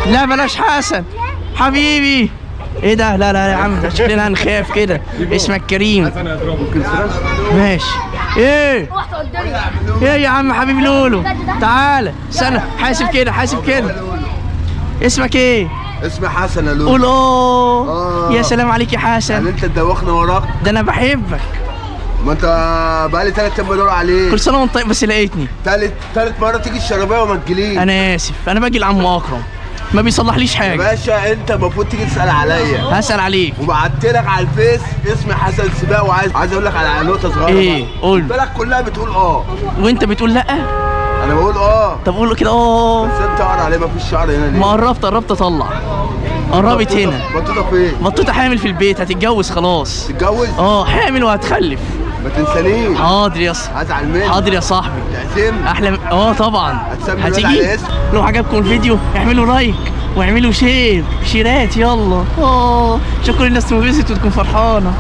لا بلاش حسن حبيبي. ايه ده؟ لا لا يا عم، ده شكلنا هنخاف كده. اسمك كريم. ماشي. ايه يا عم حبيب لولو، تعالى استنى. حاسب كده، حاسب كده. اسمك ايه؟ اسمي حسن يا لولو. قول يا سلام عليك يا حسن. يعني انت تدوخنا وراك؟ ده انا بحبك. ما انت بقالي 3 ايام بدور عليك. كل سنه وانت طيب، بس لقيتني. تالت مرة تيجي الشربية وما تجيليش. انا اسف، انا باجي لعم اكرم ما بيصلحليش يا حاجه. باشا انت المفروض تيجي تسأل عليا. هسأل عليك. وبعت لك على الفيس اسمي حسن سباق، وعايز اقول لك على نقطة صغيرة. ايه؟ قول. البلد كلها بتقول وانت بتقول لا. انا بقول طب قول له كده بس انت قرا عليه مفيش شعر هنا ليه؟ ما قربت اطلع. قربت هنا. بطوطة فين؟ بطوطة حامل في البيت، هتتجوز خلاص. تتجوز؟ حامل وهتخلف. ما تنسانيش. حاضر يا صاحبي. هزعل منك. حاضر يا صاحبي. تعزمني؟ احلى طبعا. هتسمي الواد هتيجي. على اسم؟ لو عجبكم الفيديو اعملوا لايك واعملوا شيرات يلا. شكرا الناس تنبسط وتكون فرحانه.